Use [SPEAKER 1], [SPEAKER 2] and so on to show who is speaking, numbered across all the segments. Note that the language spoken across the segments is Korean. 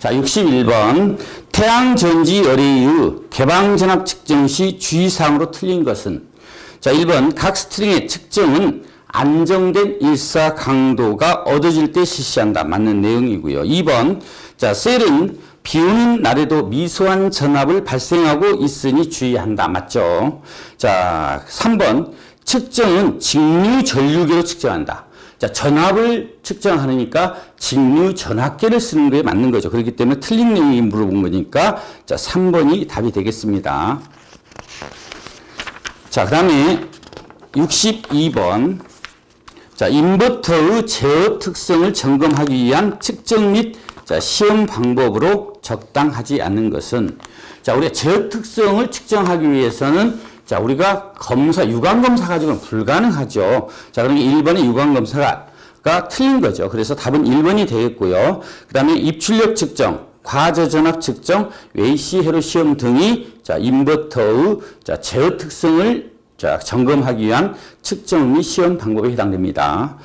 [SPEAKER 1] 자, 61번. 태양전지 열애의 개방전압 측정 시 주의사항으로 틀린 것은? 자, 1번. 각 스트링의 측정은 안정된 일사 강도가 얻어질 때 실시한다. 맞는 내용이고요. 2번. 자, 셀은 비 오는 날에도 미소한 전압을 발생하고 있으니 주의한다. 맞죠? 자, 3번. 측정은 직류 전류계로 측정한다. 자, 전압을 측정하니까 직류 전압계를 쓰는 게 맞는 거죠. 그렇기 때문에 틀린 내용이 물어본 거니까 자, 3번이 답이 되겠습니다. 자, 그 다음에 62번. 자, 인버터의 제어 특성을 점검하기 위한 측정 및 자, 시험 방법으로 적당하지 않는 것은? 자, 우리가 제어 특성을 측정하기 위해서는 자, 우리가 유관 검사 가지고는 불가능하죠. 자, 그러면 1번의 유관 검사가 틀린 거죠. 그래서 답은 1번이 되겠고요. 그 다음에 입출력 측정, 과저전압 측정, 웨이시 회로 시험 등이 자, 인버터의 자, 제어 특성을 자, 점검하기 위한 측정 및 시험 방법에 해당됩니다.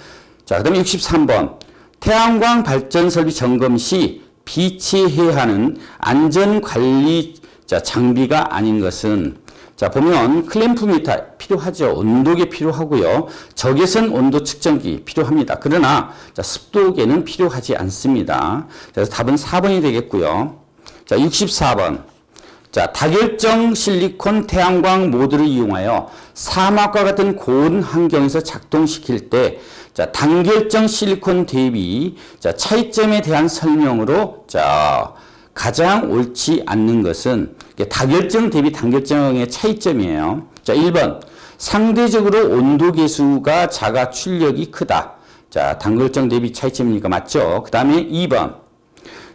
[SPEAKER 1] 자, 그 다음에 63번. 태양광 발전 설비 점검 시 비치해야 하는 안전관리 자, 장비가 아닌 것은? 자, 보면 클램프 미터 필요하죠. 온도계 필요하고요. 적외선 온도 측정기 필요합니다. 그러나 자, 습도계는 필요하지 않습니다. 그래서 답은 4번이 되겠고요. 자, 64번. 자, 다결정 실리콘 태양광 모드를 이용하여 사막과 같은 고온 환경에서 작동시킬 때 자, 단결정 실리콘 대비 자, 차이점에 대한 설명으로 자, 가장 옳지 않는 것은 다결정 대비 단결정의 차이점이에요. 자, 1번. 상대적으로 온도 계수가 작아 출력이 크다. 자, 단결정 대비 차이점이니까 맞죠? 그 다음에 2번.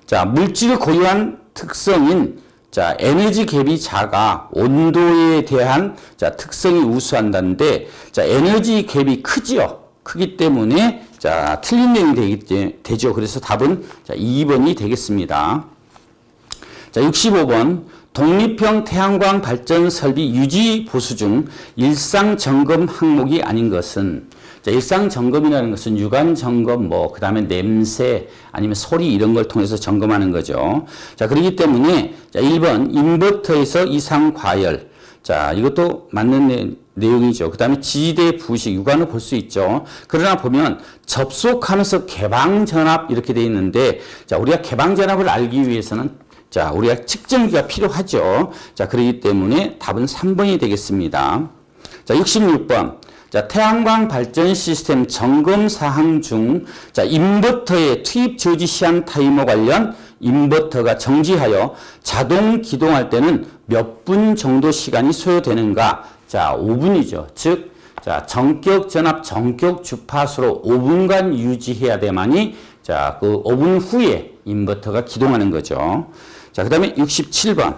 [SPEAKER 1] 자, 물질의 고유한 특성인 자, 에너지 갭이 작아 온도에 대한 자, 특성이 우수한다는데 자, 에너지 갭이 크지요. 크기 때문에 자, 틀린 내용이 되죠. 그래서 답은 자, 2번이 되겠습니다. 자, 65번. 독립형 태양광 발전 설비 유지 보수 중 일상 점검 항목이 아닌 것은? 자, 일상 점검이라는 것은 유관 점검, 그 다음에 냄새, 아니면 소리 이런 걸 통해서 점검하는 거죠. 자, 그렇기 때문에 자, 1번 인버터에서 이상 과열. 자, 이것도 맞는 내용이죠. 그 다음에 지지대 부식, 유관을 볼 수 있죠. 그러나 보면 접속하면서 개방 전압 이렇게 돼 있는데 자, 우리가 개방 전압을 알기 위해서는 자, 우리가 측정기가 필요하죠. 자, 그렇기 때문에 답은 3번이 되겠습니다. 자, 66번. 자, 태양광 발전 시스템 점검 사항 중, 자, 인버터의 투입 저지 시한 타이머 관련 인버터가 정지하여 자동 기동할 때는 몇 분 정도 시간이 소요되는가? 자, 5분이죠. 즉, 자, 전격 전압, 전격 주파수로 5분간 유지해야 돼만이 자, 그 5분 후에 인버터가 기동하는 거죠. 자, 그 다음에 67번.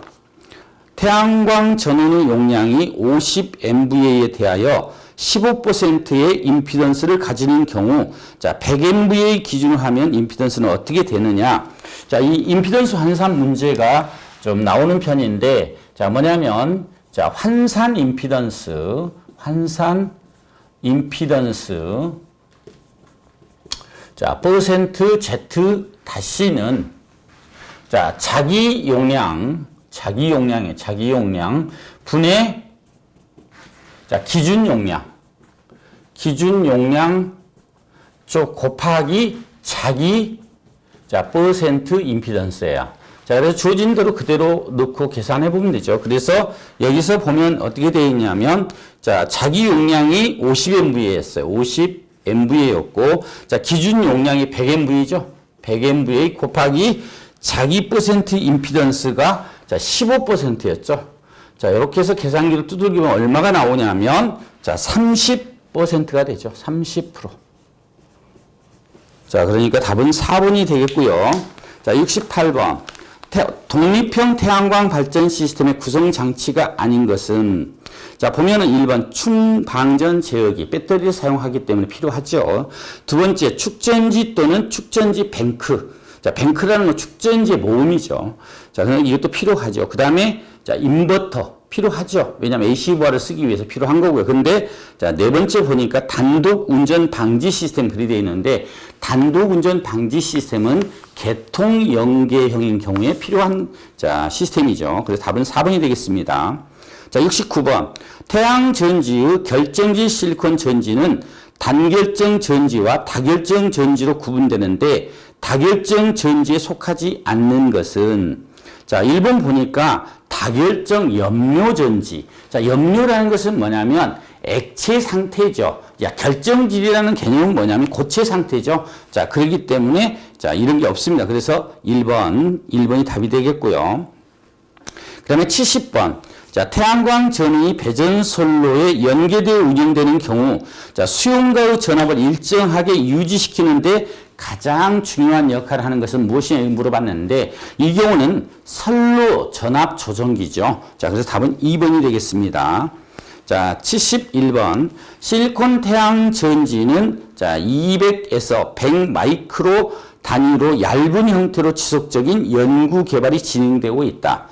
[SPEAKER 1] 태양광 전원의 용량이 50MVA에 대하여 15%의 임피던스를 가지는 경우, 자, 100MVA 기준으로 하면 임피던스는 어떻게 되느냐? 자, 이 임피던스 환산 문제가 좀 나오는 편인데, 자, 뭐냐면, 자, 환산 임피던스, 자, 퍼센트 Z 다시는, 자, 자기 용량 분의, 자, 기준 용량 쪽 곱하기 자기, 자, 퍼센트 임피던스예요. 자, 그래서 주어진 대로 그대로 넣고 계산해 보면 되죠. 그래서 여기서 보면 어떻게 되어 있냐면, 자, 자기 용량이 50MVA였어요. 50MVA였고, 자, 기준 용량이 100MVA죠. 100MVA 곱하기 자기 퍼센트 임피던스가 자, 15%였죠. 자, 이렇게 해서 계산기를 두들기면 얼마가 나오냐면, 자, 30%가 되죠. 30%. 자, 그러니까 답은 4번이 되겠고요. 자, 68번. 독립형 태양광 발전 시스템의 구성 장치가 아닌 것은? 자, 보면은 1번 충방전 제어기, 배터리를 사용하기 때문에 필요하죠. 두 번째, 축전지 또는 축전지 뱅크. 자, 뱅크라는 건 축전지의 모음이죠. 자, 그럼 이것도 필요하죠. 그 다음에, 자, 인버터. 필요하죠. 왜냐하면 AC 부하를 쓰기 위해서 필요한 거고요. 근데 자, 네 번째 보니까 단독 운전 방지 시스템 그리 되어 있는데 단독 운전 방지 시스템은 개통 연계형인 경우에 필요한 자, 시스템이죠. 그래서 답은 4번이 되겠습니다. 자, 69번. 태양 전지의 결정지 실리콘 전지는 단결정 전지와 다결정 전지로 구분되는데 다결정 전지에 속하지 않는 것은 자, 1번 보니까 다결정 염료 전지. 자, 염료라는 것은 뭐냐면 액체 상태죠. 야, 결정질이라는 개념은 뭐냐면 고체 상태죠. 자, 그렇기 때문에 자, 이런 게 없습니다. 그래서 1번이 답이 되겠고요. 그 다음에 70번. 자, 태양광 전원이 배전선로에 연계되어 운영되는 경우, 자, 수용과의 전압을 일정하게 유지시키는데 가장 중요한 역할을 하는 것은 무엇이냐 물어봤는데, 이 경우는 선로 전압 조정기죠. 자, 그래서 답은 2번이 되겠습니다. 자, 71번. 실리콘 태양 전지는 자, 200에서 100 마이크로 단위로 얇은 형태로 지속적인 연구 개발이 진행되고 있다.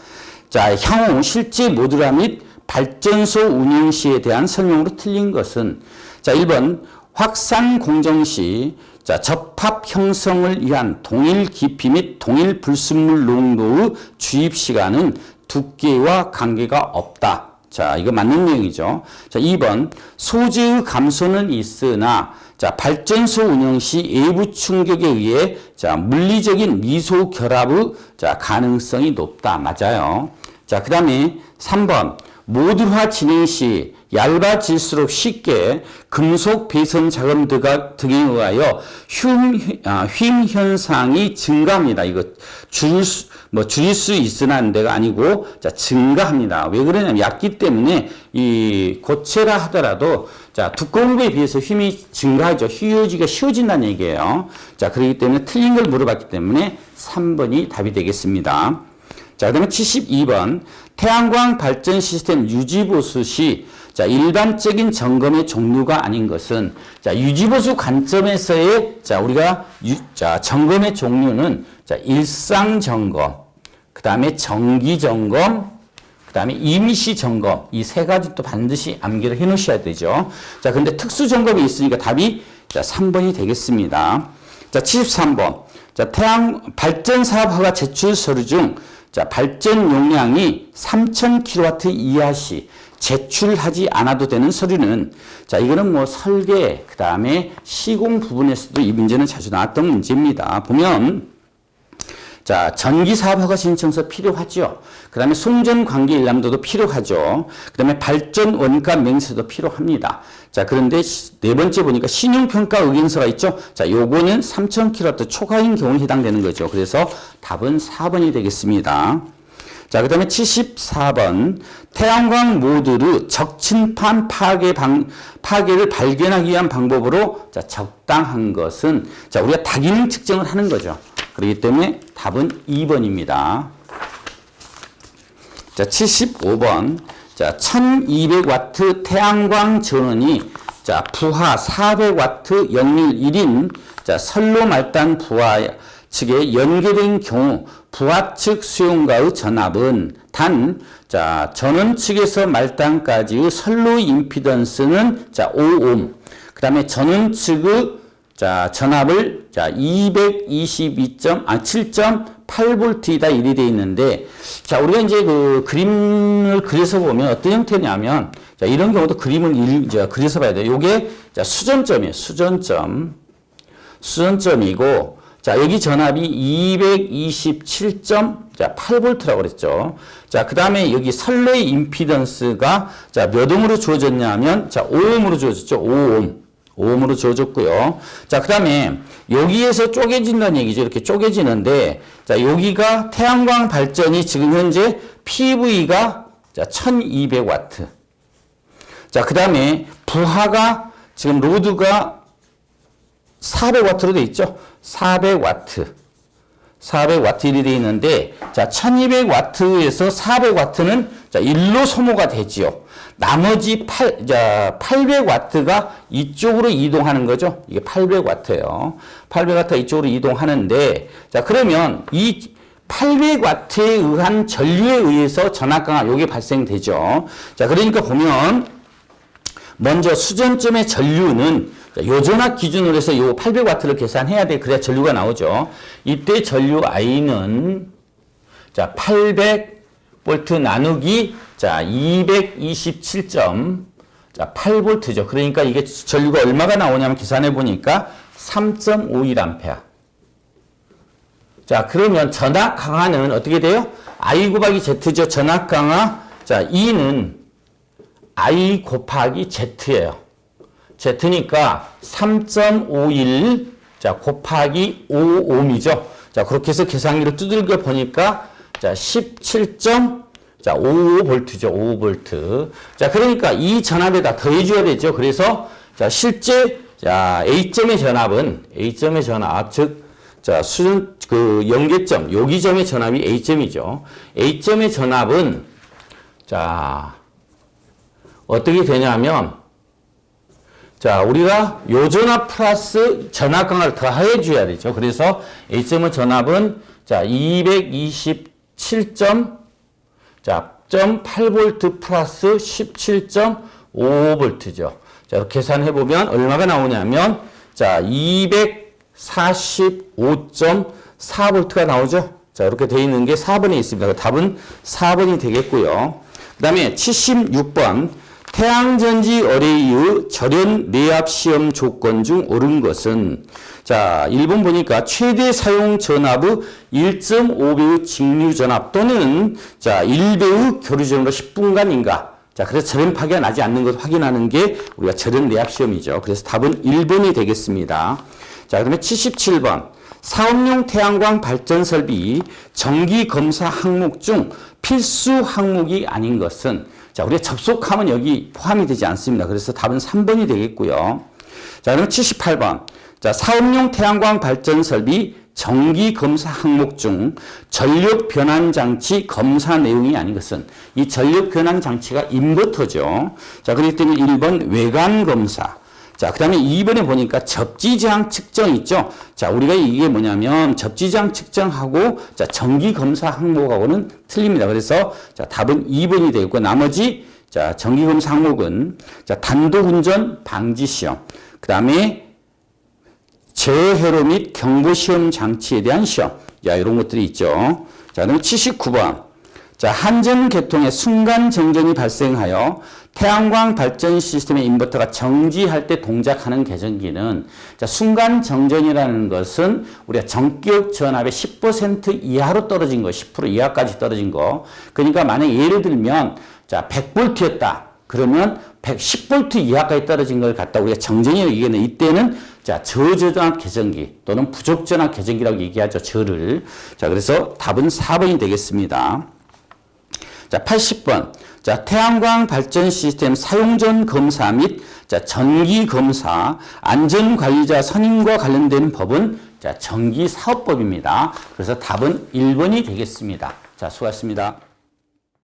[SPEAKER 1] 자, 향후 실제 모듈화 및 발전소 운영 시에 대한 설명으로 틀린 것은 자, 1번 확산 공정 시 자, 접합 형성을 위한 동일 깊이 및 동일 불순물 농도의 주입 시간은 두께와 관계가 없다. 자, 이거 맞는 내용이죠. 자, 2번 소재의 감소는 있으나 자, 발전소 운영 시 외부 충격에 의해 자, 물리적인 미소 결합의 자, 가능성이 높다. 맞아요. 자, 그 다음에 3번 모듈화 진행 시 얇아질수록 쉽게 금속 배선 작업 등에 의하여 휨 현상이 증가합니다. 이거 줄일 수 있으나 데가 아니고 자, 증가합니다. 왜 그러냐면 얇기 때문에 이 고체라 하더라도 자, 두꺼운 거에 비해서 휨이 증가하죠. 휘어지기가 쉬워진다는 얘기예요. 자, 그렇기 때문에 틀린 걸 물어봤기 때문에 3번이 답이 되겠습니다. 자, 그 다음에 72번. 태양광 발전 시스템 유지보수 시, 자, 일반적인 점검의 종류가 아닌 것은, 자, 유지보수 관점에서의, 자, 우리가, 점검의 종류는, 자, 일상 점검, 그 다음에 정기 점검, 그 다음에 임시 점검, 이 세 가지 또 반드시 암기를 해 놓으셔야 되죠. 자, 근데 특수 점검이 있으니까 답이, 자, 3번이 되겠습니다. 자, 73번. 자, 태양 발전 사업 허가 제출 서류 중, 자, 발전 용량이 3000kW 이하 시 제출하지 않아도 되는 서류는 자, 이거는 뭐 설계, 그 다음에 시공 부분에서도 이 문제는 자주 나왔던 문제입니다. 보면 자, 전기사업허가 신청서 필요하죠. 그 다음에 송전관계일람도도 필요하죠. 그 다음에 발전 원가 명세도 필요합니다. 자, 그런데 네 번째 보니까 신용평가 의견서가 있죠. 자, 요거는 3000kW 초과인 경우에 해당되는 거죠. 그래서 답은 4번이 되겠습니다. 자, 그 다음에 74번. 태양광 모듈의 적침판 파괴를 발견하기 위한 방법으로 자, 적당한 것은 자, 우리가 다기능 측정을 하는 거죠. 그렇기 때문에 답은 2번입니다. 자, 75번. 자, 1200W 태양광 전원이 자, 부하 400W 역률 1인 자, 선로 말단 부하 측에 연계된 경우 부하 측 수용과의 전압은 단 자, 전원 측에서 말단까지의 선로 임피던스는 자, 5옴. 그다음에 전원 측의 자, 전압을 자, 7.8V이다 이리 돼 있는데 자, 우리가 이제 그 그림을 그려서 보면 어떤 형태냐면 자, 이런 경우도 그림을 그려서 봐야 돼요. 요게 자, 수전점이에요. 수전점이고 자, 여기 전압이 227.8V라고 그랬죠. 자, 그다음에 여기 선로의 임피던스가 자, 몇 옴으로 주어졌냐면 자, 5옴으로 주어졌죠. 5옴으로 주어졌고요. 자, 그 다음에 여기에서 쪼개진다는 얘기죠. 이렇게 쪼개지는데, 자, 여기가 태양광 발전이 지금 현재 PV가 자, 1200W. 자, 그 다음에 부하가 지금 로드가 400W로 돼 있죠. 400W. 400W이 되어 있는데, 자, 1200W에서 400W는 자, 일로 소모가 되지요. 나머지 800W가 이쪽으로 이동하는 거죠. 이게 800W예요. 800W 이쪽으로 이동하는데, 자, 그러면 이 800W에 의한 전류에 의해서 전압 강화 요게 발생되죠. 자, 그러니까 보면 먼저 수전점의 전류는 요 전압 기준으로 해서 요 800W를 계산해야 돼. 그래야 전류가 나오죠. 이때 전류 I는 자, 800V 나누기 자, 227.8V죠. 그러니까 이게 전류가 얼마가 나오냐면 계산해 보니까 3.51A. 자, 그러면 전압 강화는 어떻게 돼요? I 곱하기 Z죠. 전압 강화. 자, E는 I 곱하기 Z예요. Z니까 3.51 자, 곱하기 5ohm이죠. 자, 그렇게 해서 계산기를 두들겨 보니까 자, 17.55V죠. 55V. 자, 그러니까 이 전압에다 더해 줘야 되죠. 그래서 자, 실제 자, A점의 전압은 A점의 전압 즉 자, 수준 그 연계점 요기점의 전압이 A점이죠. A점의 전압은 자, 어떻게 되냐면 자, 우리가 요 전압 플러스 전압 강화를 더해 줘야 되죠. 그래서 A점의 전압은 자, 227.8V 플러스 17.55V죠. 자, 이렇게 계산해 보면 얼마가 나오냐면 자, 245.4V가 나오죠. 자, 이렇게 되어 있는 게 4번에 있습니다. 답은 4번이 되겠고요. 그 다음에 76번 태양전지 어레이의 절연 내압 시험 조건 중 옳은 것은 자, 1번 보니까 최대 사용 전압의 1.5배의 직류 전압 또는 자, 1배의 교류 전압으로 10분간인가. 자, 그래서 절연 파괴가 나지 않는 것을 확인하는 게 우리가 절연 내압 시험이죠. 그래서 답은 1번이 되겠습니다. 자, 그다음에 77번. 사업용 태양광 발전 설비 정기 검사 항목 중 필수 항목이 아닌 것은 자, 우리가 접속하면 여기 포함이 되지 않습니다. 그래서 답은 3번이 되겠고요. 자, 그럼 78번. 자, 사업용 태양광 발전 설비 정기 검사 항목 중 전력 변환 장치 검사 내용이 아닌 것은 이 전력 변환 장치가 인버터죠. 자, 그렇기 때문에 1번 외관 검사. 자, 그 다음에 2번에 보니까 접지저항 측정 있죠. 자, 우리가 이게 뭐냐면 접지저항 측정하고 자, 정기 검사 항목하고는 틀립니다. 그래서 자, 답은 2번이 되겠고 나머지 자, 정기 검사 항목은 자, 단독 운전 방지 시험. 그 다음에 제어회로 및 경보 시험 장치에 대한 시험. 자, 이런 것들이 있죠. 자, 그다음에 79번. 자, 한전 계통의 순간 정전이 발생하여 태양광 발전 시스템의 인버터가 정지할 때 동작하는 계전기는 자, 순간 정전이라는 것은 우리가 전격 전압의 10% 이하로 떨어진 거, 10% 이하까지 떨어진 거. 그러니까 만약 예를 들면 자, 100V였다. 그러면 110V 이하까지 떨어진 걸 갖다 우리가 정전이라고 얘기하는 이때는 자, 저전압 계전기 또는 부족전압 계전기라고 얘기하죠. 저를. 자, 그래서 답은 4번이 되겠습니다. 자, 80번. 자, 태양광 발전 시스템 사용 전 검사 및 자, 전기 검사 안전관리자 선임과 관련된 법은 자, 전기사업법입니다. 그래서 답은 1번이 되겠습니다. 자, 수고하셨습니다.